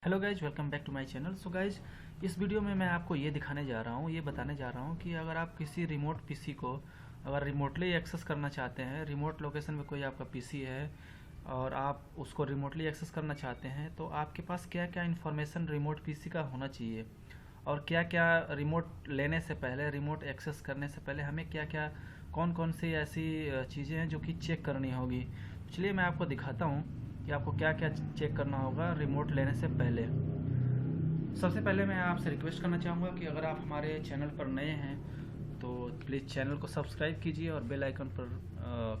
Hello guys, welcome back to my channel. So guys, इस video में मैं आपको ये दिखाने जा रहा हूँ, ये बताने जा रहा हूँ कि अगर आप किसी रिमोट पीसी को अगर रिमोटली एक्सेस करना चाहते हैं, रिमोट लोकेशन में कोई आपका पीसी है और आप उसको रिमोटली एक्सेस करना चाहते हैं, तो आपके पास क्या क्या इन्फॉर्मेशन रिमोट पीसी का होना चाहिए और क्या क्या रिमोट लेने से पहले, रिमोट एक्सेस करने से पहले हमें क्या क्या कौन कौन सी ऐसी चीज़ें हैं जो कि चेक करनी होगी। चलिए मैं आपको दिखाता हूँ कि आपको क्या क्या चेक करना होगा रिमोट लेने से पहले। सबसे पहले मैं आपसे रिक्वेस्ट करना चाहूँगा कि अगर आप हमारे चैनल पर नए हैं तो प्लीज़ चैनल को सब्सक्राइब कीजिए और बेल आइकन पर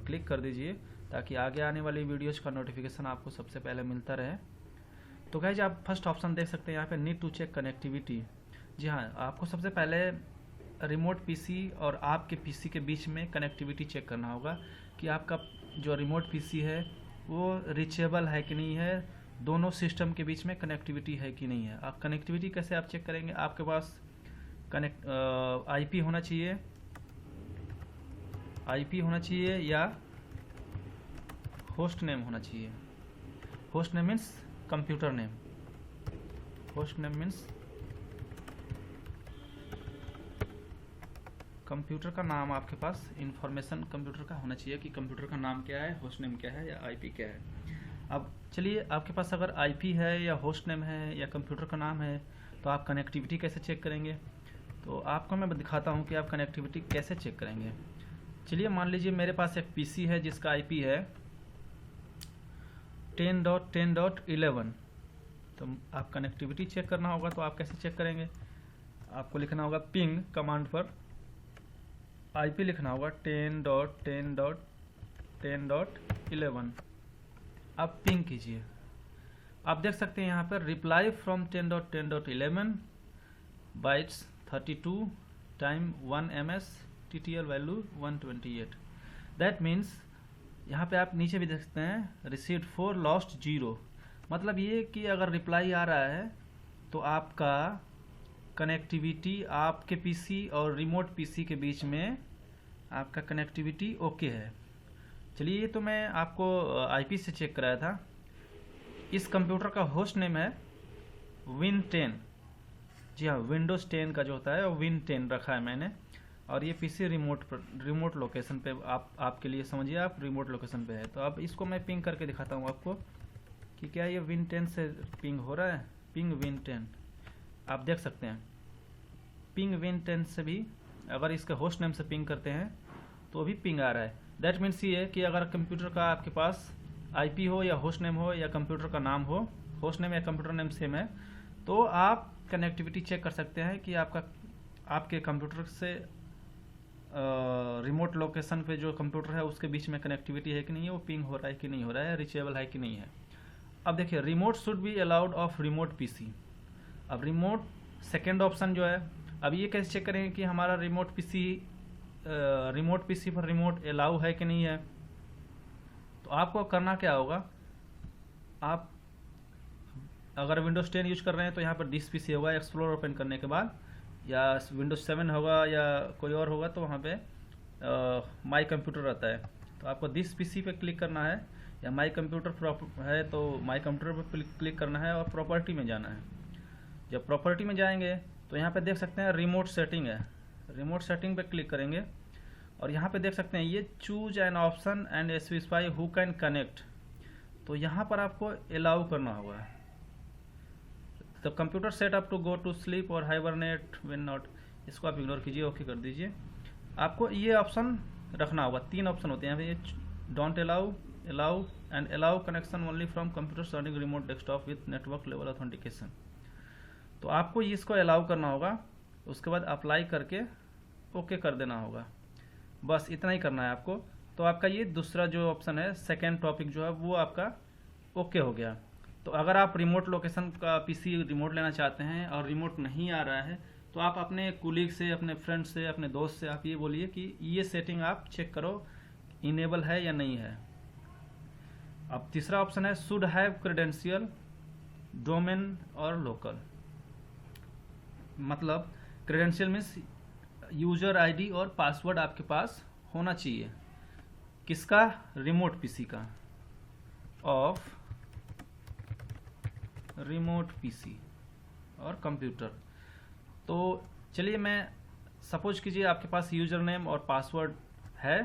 क्लिक कर दीजिए ताकि आगे आने वाली वीडियोज का नोटिफिकेशन आपको सबसे पहले मिलता रहे। तो गाइज, आप फर्स्ट ऑप्शन देख सकते हैं यहाँ पे, नीड टू चेक कनेक्टिविटी। जी हाँ, आपको सबसे पहले रिमोट पीसी और आपके पीसी के बीच में कनेक्टिविटी चेक करना होगा कि आपका जो रिमोट पीसी है वो रीचेबल है कि नहीं है, दोनों सिस्टम के बीच में कनेक्टिविटी है कि नहीं है। आप कनेक्टिविटी कैसे आप चेक करेंगे? आपके पास आईपी होना चाहिए, आईपी होना चाहिए या होस्ट नेम होना चाहिए। Host name means computer name, host name means computer का नाम। आपके पास इंफॉर्मेशन कंप्यूटर का होना चाहिए कि कंप्यूटर का नाम क्या है, होस्ट नेम क्या है या आईपी क्या है। अब चलिए, आपके पास अगर आईपी है या होस्ट नेम है या कंप्यूटर का नाम है तो आप कनेक्टिविटी कैसे चेक करेंगे? तो आपको मैं दिखाता हूँ कि आप कनेक्टिविटी कैसे चेक करेंगे। चलिए, मान लीजिए मेरे पास एक पीसी है जिसका आईपी है 10.10.11। तो आप कनेक्टिविटी चेक करना होगा, तो आप कैसे चेक करेंगे? आपको लिखना होगा पिंग कमांड पर, आईपी लिखना होगा 10.10.10.11। आप पिंग कीजिए। आप देख सकते हैं यहाँ पर reply from 10.10.11 bytes 32 time 1 ms TTL value 128। That means यहाँ पे आप नीचे भी देख सकते हैं रिसीव्ड 4 लॉस्ट 0। मतलब ये कि अगर रिप्लाई आ रहा है तो आपका कनेक्टिविटी आपके पीसी और रिमोट पीसी के बीच में आपका कनेक्टिविटी ओके है। चलिए, ये तो मैं आपको आईपी से चेक कराया था। इस कंप्यूटर का होस्ट नेम है Win10। जी हाँ, विंडोज़ 10 का जो होता है वो Win10 रखा है मैंने। और ये पीसी रिमोट लोकेशन पे आपके लिए समझिए, आप रिमोट लोकेशन पे है। तो अब इसको मैं पिंग करके दिखाता हूँ आपको कि क्या ये Win10 से पिंग हो रहा है। पिंग Win10 आप देख सकते हैं। पिंग Win10 से भी अगर इसके होस्ट नेम से पिंग करते हैं तो भी पिंग आ रहा है। दैट मीन्स ये कि अगर कंप्यूटर का आपके पास आईपी हो या होस्ट नेम हो या कंप्यूटर का नाम हो, होस्ट नेम या कंप्यूटर नेम सेम है, तो आप कनेक्टिविटी चेक कर सकते हैं कि आपके कंप्यूटर से रिमोट लोकेशन पे जो कंप्यूटर है उसके बीच में कनेक्टिविटी है कि नहीं है, वो पिंग हो रहा है कि नहीं हो रहा है, रीचेबल है कि नहीं है। अब देखिए, remote should be allowed of remote PC. अब रिमोट सेकेंड ऑप्शन जो है, अब ये कैसे चेक करेंगे कि हमारा रिमोट पीसी पर रिमोट अलाउ है कि नहीं है? तो आपको करना क्या होगा, आप अगर विंडोज़ 10 यूज कर रहे हैं तो यहाँ पर दिस पीसी होगा, एक्सप्लोर ओपन करने के बाद, या विंडोज़ 7 होगा या कोई और होगा तो वहाँ पे माई कंप्यूटर रहता है। तो आपको दिस पीसी पे क्लिक करना है, या माई कंप्यूटर है तो माई कंप्यूटर पर क्लिक करना है और प्रॉपर्टी में जाना है। जब प्रॉपर्टी में जाएंगे तो यहाँ पे देख सकते हैं रिमोट सेटिंग है, रिमोट सेटिंग पे क्लिक करेंगे और यहाँ पे देख सकते हैं ये choose an option and specify who can connect. तो यहाँ पर आपको अलाउ करना होगा। The computer set up to go to sleep और हाइबरनेट व्हेन नॉट, इसको आप इग्नोर कीजिए, ओके कर दीजिए। आपको ये ऑप्शन रखना होगा। 3 ऑप्शन होते हैं, ये don't allow, allow and allow connection only from computer starting remote desktop with network level authentication. तो आपको इसको अलाउ करना होगा, उसके बाद अप्लाई करके ओके कर देना होगा। बस इतना ही करना है आपको। तो आपका ये दूसरा जो ऑप्शन है, सेकेंड टॉपिक जो है, वो आपका ओके हो गया। तो अगर आप रिमोट लोकेशन का पीसी रिमोट लेना चाहते हैं और रिमोट नहीं आ रहा है तो आप अपने कुलीग से, अपने फ्रेंड से, अपने दोस्त से आप ये बोलिए कि ये सेटिंग आप चेक करो इनेबल है या नहीं है। अब तीसरा ऑप्शन है शुड हैव क्रेडेंशियल डोमेन और लोकल। मतलब क्रेडेंशियल मीन्स यूजर आईडी और पासवर्ड आपके पास होना चाहिए। किसका? रिमोट पीसी का, ऑफ रिमोट पीसी और कंप्यूटर। तो चलिए, मैं सपोज कीजिए आपके पास यूज़र नेम और पासवर्ड है,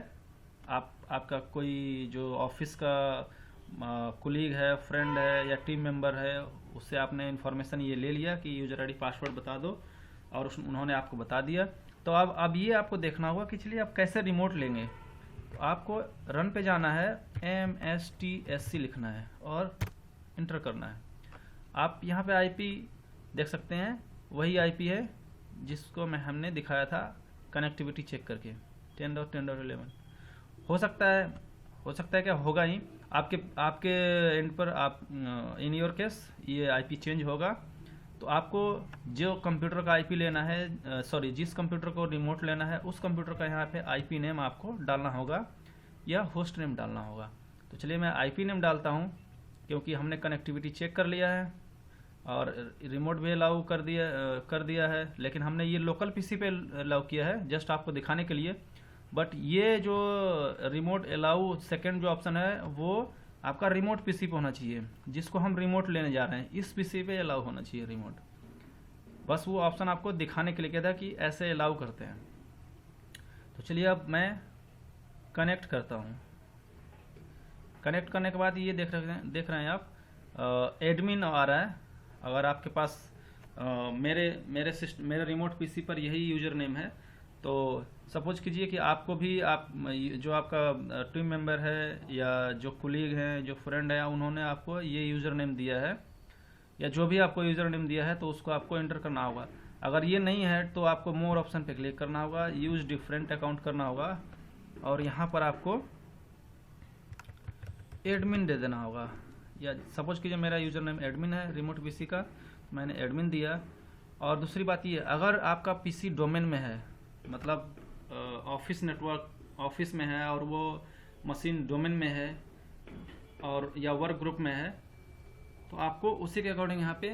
आपका कोई जो ऑफिस का कुलीग है, फ्रेंड है या टीम मेंबर है, उससे आपने इन्फॉर्मेशन ये ले लिया कि यूज़र आईडी पासवर्ड बता दो, और उन्होंने आपको बता दिया। तो अब ये आपको देखना होगा कि चलिए आप कैसे रिमोट लेंगे। तो आपको रन पे जाना है, MSTSC लिखना है और इंटर करना है। आप यहाँ पे आईपी देख सकते हैं, वही आईपी है जिसको हमने दिखाया था कनेक्टिविटी चेक करके 10.10.11। हो सकता है क्या होगा ही आपके एंड पर, आप इन योर केस ये आईपी चेंज होगा। तो आपको जो कंप्यूटर का आईपी लेना है, जिस कंप्यूटर को रिमोट लेना है, उस कंप्यूटर का यहाँ पे आईपी नेम आपको डालना होगा या होस्ट नेम डालना होगा। तो चलिए मैं आईपी नेम डालता हूँ, क्योंकि हमने कनेक्टिविटी चेक कर लिया है और रिमोट भी अलाउ कर दिया है, लेकिन हमने ये लोकल पीसी पे अलाउ किया है जस्ट आपको दिखाने के लिए। बट ये जो रिमोट अलाउ सेकंड जो ऑप्शन है वो आपका रिमोट पीसी पे होना चाहिए, जिसको हम रिमोट लेने जा रहे हैं इस पीसी पे अलाउ होना चाहिए रिमोट। बस वो ऑप्शन आपको दिखाने के लिए कहता है कि ऐसे अलाउ करते हैं। तो चलिए अब मैं कनेक्ट करता हूँ। कनेक्ट करने के बाद ये देख रहे हैं आप एडमिन आ रहा है। अगर आपके पास मेरे रिमोट पीसी पर यही यूज़र नेम है, तो सपोज कीजिए कि आपको भी जो आपका टीम मेंबर है या जो कुलीग हैं, जो फ्रेंड है, उन्होंने आपको ये यूज़र नेम दिया है या जो भी आपको यूज़र नेम दिया है, तो उसको आपको एंटर करना होगा। अगर ये नहीं है तो आपको मोर ऑप्शन पे क्लिक करना होगा, यूज़ डिफरेंट अकाउंट करना होगा और यहाँ पर आपको एडमिन दे देना होगा। या सपोज कीजिए मेरा यूज़र नेम एडमिन है रिमोट पीसी का, मैंने एडमिन दिया। और दूसरी बात ये, अगर आपका पीसी डोमेन में है, मतलब ऑफिस नेटवर्क ऑफिस में है और वो मशीन डोमेन में है और या वर्क ग्रुप में है, तो आपको उसी के अकॉर्डिंग यहाँ पे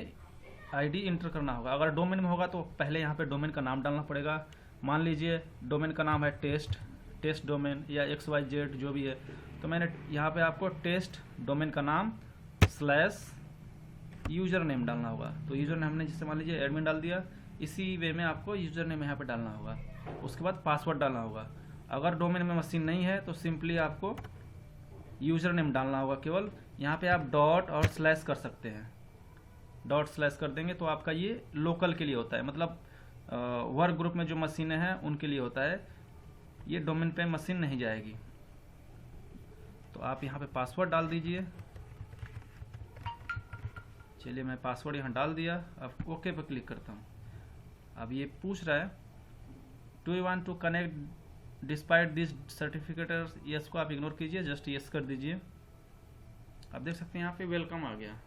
आईडी इंटर करना होगा। अगर डोमेन में होगा तो पहले यहाँ पे डोमेन का नाम डालना पड़ेगा। मान लीजिए डोमेन का नाम है टेस्ट डोमेन या XYZ जो भी है, तो मैंने यहाँ पे आपको टेस्ट डोमेन का नाम / यूज़र नेम डालना होगा। तो यूज़र नेम हमने जैसे मान लीजिए एडमिन डाल दिया, इसी वे में आपको यूज़र नेम यहाँ पे डालना होगा। उसके बाद पासवर्ड डालना होगा। अगर डोमेन में मशीन नहीं है तो सिंपली आपको यूज़र नेम डालना होगा केवल। यहाँ पे आप डॉट और स्लैश कर सकते हैं, डॉट स्लैश कर देंगे तो आपका ये लोकल के लिए होता है, मतलब वर्क ग्रुप में जो मशीनें हैं उनके लिए होता है, ये डोमेन पे मशीन नहीं जाएगी। तो आप यहाँ पे पासवर्ड डाल दीजिए। चलिए मैं पासवर्ड यहाँ डाल दिया, अब ओके पे क्लिक करता हूँ। अब ये पूछ रहा है do you want to connect despite this certificate, yes को आप इग्नोर कीजिए, जस्ट यस कर दीजिए। आप देख सकते हैं यहाँ पे वेलकम आ गया।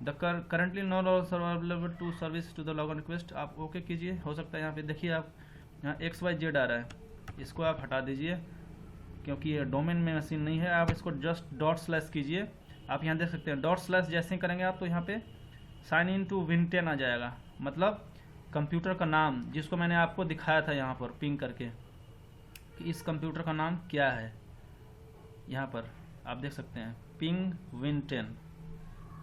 The currently no available to service to the login request, आप ओके कीजिए। हो सकता है यहाँ पे देखिए आप यहाँ XYZ आ रहा है, इसको आप हटा दीजिए क्योंकि ये डोमेन में मशीन नहीं है। आप इसको जस्ट डॉट स्लैश कीजिए। आप यहाँ देख सकते हैं डॉट स्लैश जैसे ही करेंगे आप तो यहाँ पे साइन इन टू Win10 आ जाएगा, मतलब कंप्यूटर का नाम जिसको मैंने आपको दिखाया था यहाँ पर पिंग करके कि इस कंप्यूटर का नाम क्या है। यहाँ पर आप देख सकते हैं पिंग Win10,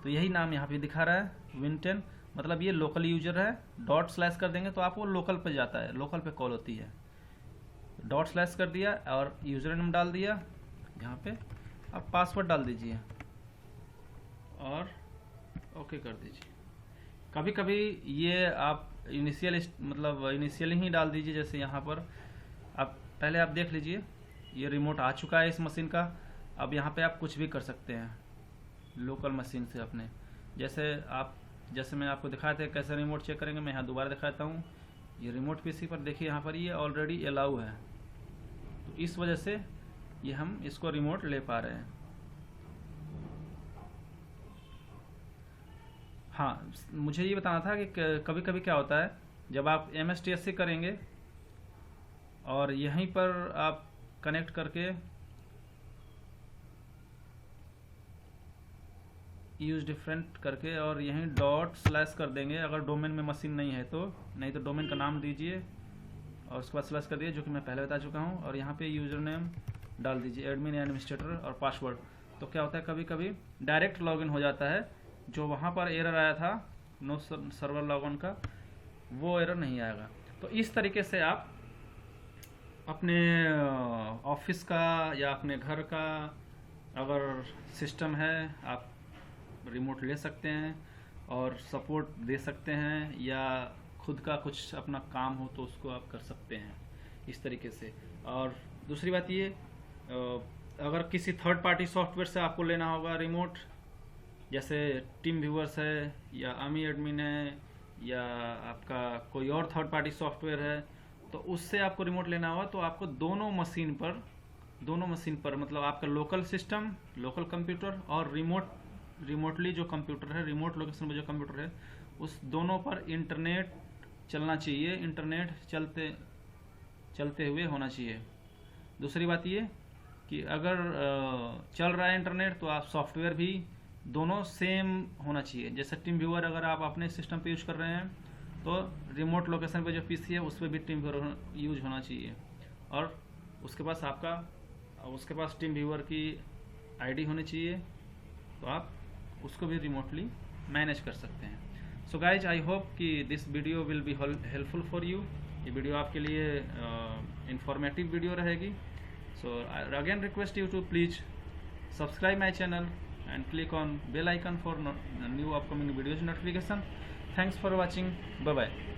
तो यही नाम यहाँ पे दिखा रहा है Win10, मतलब ये लोकल यूजर है। डॉट स्लैश कर देंगे तो आपको लोकल पे जाता है, लोकल पे कॉल होती है। डॉट स्लैश कर दिया और यूजर नेम डाल दिया, यहाँ पे आप पासवर्ड डाल दीजिए और ओके कर दीजिए। कभी कभी ये आप इनिशियली ही डाल दीजिए, जैसे यहाँ पर आप पहले आप देख लीजिए ये रिमोट आ चुका है इस मशीन का। अब यहाँ पे आप कुछ भी कर सकते हैं लोकल मशीन से अपने, जैसे मैं आपको दिखाया था कैसे रिमोट चेक करेंगे, मैं यहाँ दोबारा दिखाता हूँ। ये रिमोट पीसी पर देखिए यहाँ पर ये ऑलरेडी अलाउ है, तो इस वजह से ये हम इसको रिमोट ले पा रहे हैं। हाँ, मुझे ये बताना था कि कभी कभी क्या होता है जब आप MSTSC करेंगे और यहीं पर आप कनेक्ट करके यूज डिफरेंट करके और यहीं डॉट स्लैश कर देंगे अगर डोमेन में मशीन नहीं है तो, नहीं तो डोमेन का नाम दीजिए और उसके बाद स्लैश कर दिए, जो कि मैं पहले बता चुका हूँ। और यहाँ पे यूज़र नेम डाल दीजिए एडमिन या एडमिनिस्ट्रेटर और पासवर्ड। तो क्या होता है कभी कभी डायरेक्ट लॉगिन हो जाता है जो वहाँ पर एरर आया था नो सर्वर लॉगऑन का, वो एरर नहीं आएगा। तो इस तरीके से आप अपने ऑफिस का या अपने घर का अगर सिस्टम है, आप रिमोट ले सकते हैं और सपोर्ट दे सकते हैं, या खुद का कुछ अपना काम हो तो उसको आप कर सकते हैं इस तरीके से। और दूसरी बात ये, अगर किसी थर्ड पार्टी सॉफ्टवेयर से आपको लेना होगा रिमोट, जैसे टीम व्यूअर्स है या अमी एडमिन है या आपका कोई और थर्ड पार्टी सॉफ्टवेयर है, तो उससे आपको रिमोट लेना होगा तो आपको दोनों मशीन पर मतलब आपका लोकल सिस्टम, लोकल कंप्यूटर और रिमोटली जो कंप्यूटर है, रिमोट लोकेशन में जो कंप्यूटर है, उस दोनों पर इंटरनेट चलना चाहिए, इंटरनेट चलते हुए होना चाहिए। दूसरी बात ये कि अगर चल रहा है इंटरनेट तो आप सॉफ्टवेयर भी दोनों सेम होना चाहिए। जैसे टीम व्यूअर अगर आप अपने सिस्टम पे यूज कर रहे हैं तो रिमोट लोकेशन पे जो पीसी है उस पर भी टीम व्यूअर यूज होना चाहिए, और उसके पास टीम व्यूअर की आईडी होनी चाहिए, तो आप उसको भी रिमोटली मैनेज कर सकते हैं। सो गाइज, आई होप कि this video will be helpful for you. ये वीडियो आपके लिए इंफॉर्मेटिव वीडियो रहेगी। So again request you to please subscribe my channel and click on bell icon for new upcoming videos notification. Thanks for watching. Bye bye.